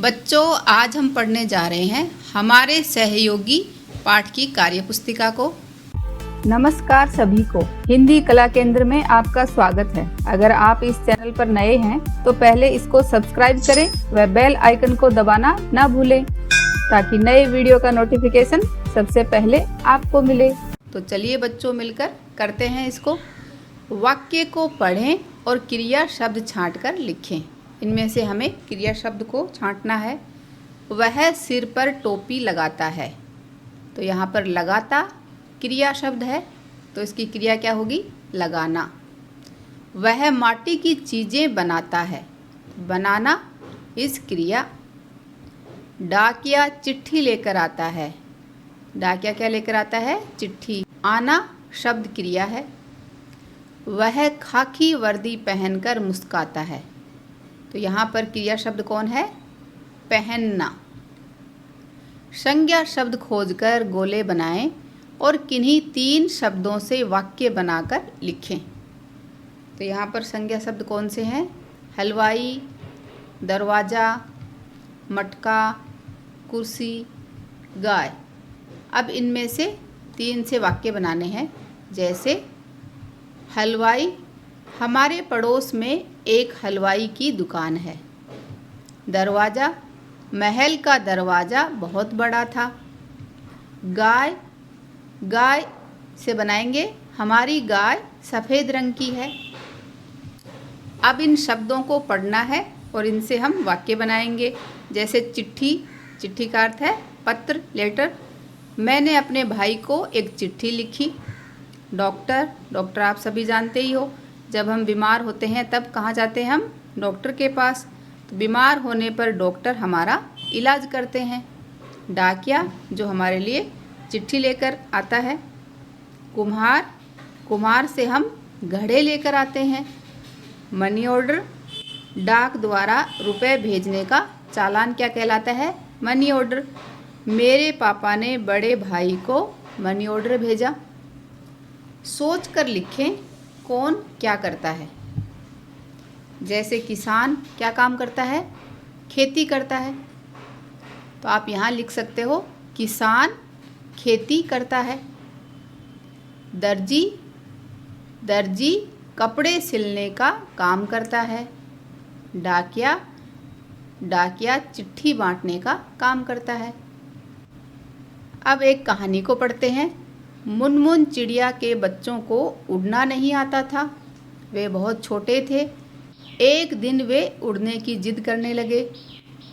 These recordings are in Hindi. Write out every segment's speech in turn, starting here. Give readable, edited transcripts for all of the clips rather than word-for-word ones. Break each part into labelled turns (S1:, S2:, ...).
S1: बच्चों, आज हम पढ़ने जा रहे हैं हमारे सहयोगी पाठ की कार्यपुस्तिका को।
S2: नमस्कार सभी को, हिंदी कला केंद्र में आपका स्वागत है। अगर आप इस चैनल पर नए हैं तो पहले इसको सब्सक्राइब करें व बेल आइकन को दबाना ना भूलें ताकि नए वीडियो का नोटिफिकेशन सबसे पहले आपको मिले।
S1: तो चलिए बच्चों, मिलकर करते हैं इसको। वाक्य को पढ़ें और क्रिया शब्द छांटकर लिखें। इनमें से हमें क्रिया शब्द को छांटना है। वह सिर पर टोपी लगाता है। तो यहाँ पर लगाता क्रिया शब्द है, तो इसकी क्रिया क्या होगी? लगाना। वह माटी की चीज़ें बनाता है। बनाना इस क्रिया। डाकिया चिट्ठी लेकर आता है। डाकिया क्या लेकर आता है? चिट्ठी। आना शब्द क्रिया है। वह खाकी वर्दी पहनकर मुस्काता है। तो यहाँ पर क्रिया शब्द कौन है? पहनना। संज्ञा शब्द खोजकर गोले बनाएं और किन्हीं 3 शब्दों से वाक्य बनाकर लिखें। तो यहाँ पर संज्ञा शब्द कौन से हैं? हलवाई, दरवाज़ा, मटका, कुर्सी, गाय। अब इनमें से 3 से वाक्य बनाने हैं। जैसे हलवाई, हमारे पड़ोस में एक हलवाई की दुकान है। दरवाज़ा, महल का दरवाज़ा बहुत बड़ा था। गाय, गाय से बनाएंगे हमारी गाय सफ़ेद रंग की है। अब इन शब्दों को पढ़ना है और इनसे हम वाक्य बनाएंगे। जैसे चिट्ठी, चिट्ठी का अर्थ है पत्र, लेटर। मैंने अपने भाई को एक चिट्ठी लिखी। डॉक्टर, डॉक्टर आप सभी जानते ही हो, जब हम बीमार होते हैं तब कहाँ जाते हैं हम? डॉक्टर के पास। तो बीमार होने पर डॉक्टर हमारा इलाज करते हैं। डाकिया जो हमारे लिए चिट्ठी लेकर आता है। कुम्हार, कुम्हार से हम घड़े लेकर आते हैं। मनी ऑर्डर, डाक द्वारा रुपए भेजने का चालान क्या कहलाता है? Money order. मेरे पापा ने बड़े भाई को मनी ऑर्डर भेजा। सोच कर लिखें कौन क्या करता है। जैसे किसान क्या काम करता है? खेती करता है। तो आप यहाँ लिख सकते हो किसान खेती करता है। दर्जी, दर्जी कपड़े सिलने का काम करता है। डाकिया, डाकिया चिट्ठी बांटने का काम करता है। अब एक कहानी को पढ़ते हैं। मुनमुन चिड़िया के बच्चों को उड़ना नहीं आता था। वे बहुत छोटे थे। एक दिन वे उड़ने की जिद करने लगे।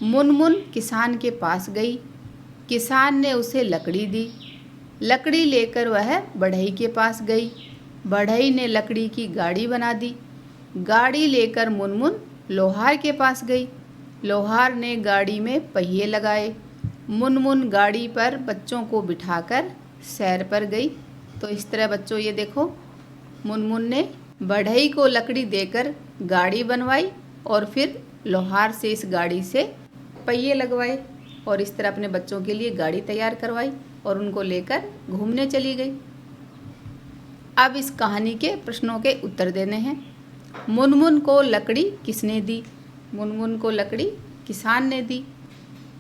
S1: मुनमुन किसान के पास गई। किसान ने उसे लकड़ी दी। लकड़ी लेकर वह बढ़ई के पास गई। बढ़ई ने लकड़ी की गाड़ी बना दी। गाड़ी लेकर मुनमुन लोहार के पास गई। लोहार ने गाड़ी में पहिए लगाए। मुनमुन गाड़ी पर बच्चों को बिठाकर सैर पर गई। तो इस तरह बच्चों ये देखो, मुनमुन ने बढ़ई को लकड़ी देकर गाड़ी बनवाई और फिर लोहार से इस गाड़ी से पहिए लगवाए और इस तरह अपने बच्चों के लिए गाड़ी तैयार करवाई और उनको लेकर घूमने चली गई। अब इस कहानी के प्रश्नों के उत्तर देने हैं। मुनमुन को लकड़ी किसने दी? मुनमुन को लकड़ी किसान ने दी।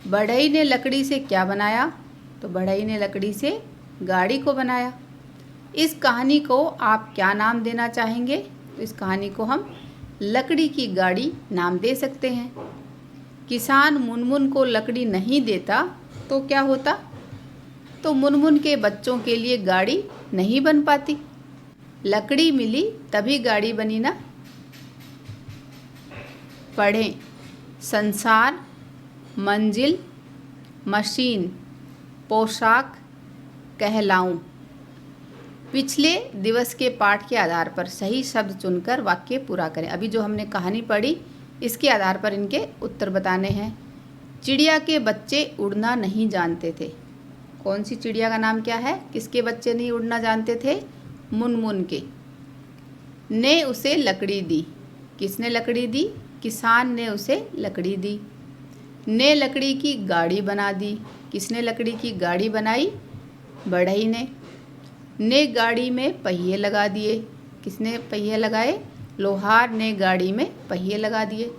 S1: बढ़ई ने लकड़ी से क्या बनाया? तो बढ़ई ने लकड़ी से गाड़ी को बनाया। इस कहानी को आप क्या नाम देना चाहेंगे? तो इस कहानी को हम लकड़ी की गाड़ी नाम दे सकते हैं। किसान मुनमुन को लकड़ी नहीं देता तो क्या होता? तो मुनमुन के बच्चों के लिए गाड़ी नहीं बन पाती। लकड़ी मिली तभी गाड़ी बनी ना। पढ़ें। संसार, मंजिल, मशीन, पोशाक, कहलाऊं। पिछले दिवस के पाठ के आधार पर सही शब्द चुनकर वाक्य पूरा करें। अभी जो हमने कहानी पढ़ी इसके आधार पर इनके उत्तर बताने हैं। चिड़िया के बच्चे उड़ना नहीं जानते थे। कौन सी चिड़िया का नाम क्या है? किसके बच्चे नहीं उड़ना जानते थे? मुनमुन के। ने उसे लकड़ी दी। किसने लकड़ी दी? किसान ने उसे लकड़ी दी। ने लकड़ी की गाड़ी बना दी। किसने लकड़ी की गाड़ी बनाई? बढ़ई ने गाड़ी में पहिए लगा दिए। किसने पहिए लगाए? लोहार ने गाड़ी में पहिए लगा दिए।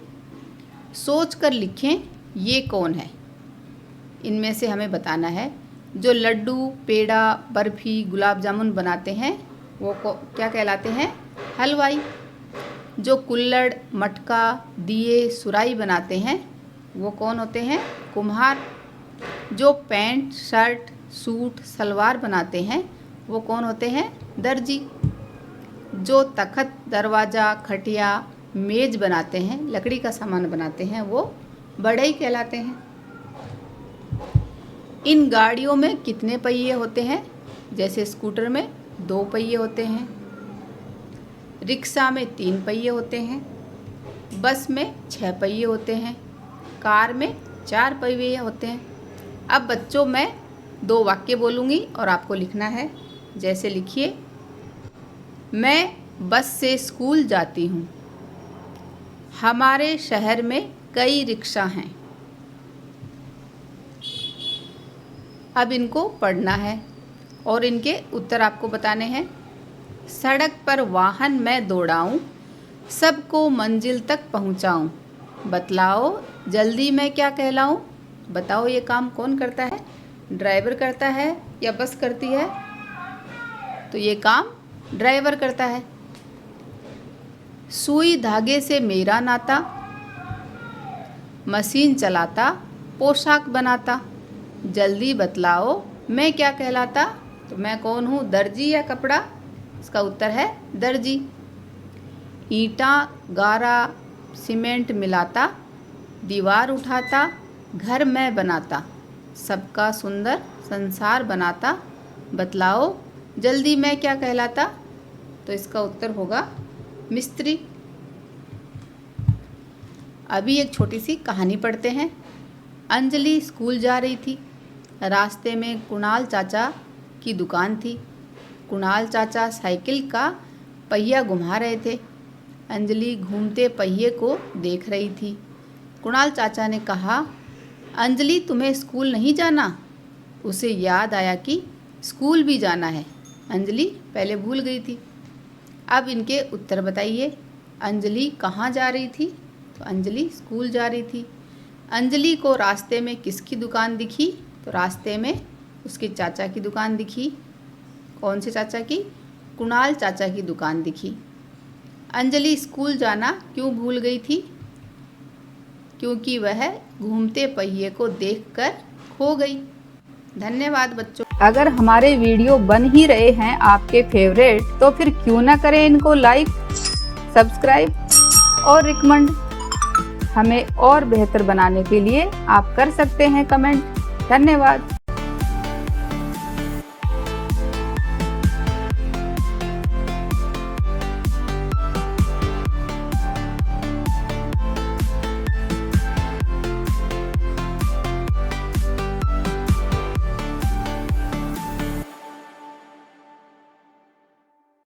S1: सोच कर लिखें ये कौन है? इनमें से हमें बताना है। जो लड्डू, पेड़ा, बर्फ़ी, गुलाब जामुन बनाते हैं वो क्या कहलाते हैं? हलवाई। जो कुल्हड़, मटका, दिए, सुराही बनाते हैं वो कौन होते हैं? कुम्हार। जो पैंट, शर्ट, सूट, सलवार बनाते हैं वो कौन होते हैं? दर्जी। जो तख़्त, दरवाज़ा, खटिया, मेज़ बनाते हैं, लकड़ी का सामान बनाते हैं, वो बढ़ई कहलाते हैं। इन गाड़ियों में कितने पहिए होते हैं? जैसे स्कूटर में 2 पहिए होते हैं, रिक्शा में 3 पहिए होते हैं, बस में 6 पहिए होते हैं, कार में 4 पहिए होते हैं। अब बच्चों, मैं 2 वाक्य बोलूँगी और आपको लिखना है। जैसे लिखिए, मैं बस से स्कूल जाती हूँ। हमारे शहर में कई रिक्शा हैं। अब इनको पढ़ना है और इनके उत्तर आपको बताने हैं। सड़क पर वाहन मैं दौड़ाऊँ, सबको मंजिल तक पहुँचाऊँ। बतलाओ जल्दी मैं क्या कहलाऊँ? बताओ ये काम कौन करता है? ड्राइवर करता है या बस करती है? तो ये काम ड्राइवर करता है। सुई धागे से मेरा नाता, मशीन चलाता, पोशाक बनाता। जल्दी बतलाओ मैं क्या कहलाता? तो मैं कौन हूँ? दर्जी या कपड़ा? इसका उत्तर है दर्जी। ईंटा, गारा, सीमेंट मिलाता, दीवार उठाता, घर मैं बनाता, सबका सुंदर संसार बनाता। बतलाओ जल्दी मैं क्या कहलाता? तो इसका उत्तर होगा मिस्त्री। अभी एक छोटी सी कहानी पढ़ते हैं। अंजलि स्कूल जा रही थी। रास्ते में कुणाल चाचा की दुकान थी। कुणाल चाचा साइकिल का पहिया घुमा रहे थे। अंजलि घूमते पहिए को देख रही थी। कुणाल चाचा ने कहा, अंजलि तुम्हें स्कूल नहीं जाना? उसे याद आया कि स्कूल भी जाना है। अंजलि पहले भूल गई थी। अब इनके उत्तर बताइए। अंजलि कहाँ जा रही थी? तो अंजलि स्कूल जा रही थी। अंजलि को रास्ते में किसकी दुकान दिखी? तो रास्ते में उसके चाचा की दुकान दिखी। कौन से चाचा की? कुणाल चाचा की दुकान दिखी। अंजलि स्कूल जाना क्यों भूल गई थी? क्योंकि वह घूमते पहिए को देखकर खो गई। धन्यवाद बच्चों।
S2: अगर हमारे वीडियो बन ही रहे हैं आपके फेवरेट, तो फिर क्यों ना करें इनको लाइक, सब्सक्राइब और रिकमेंड। हमें और बेहतर बनाने के लिए आप कर सकते हैं कमेंट। धन्यवाद।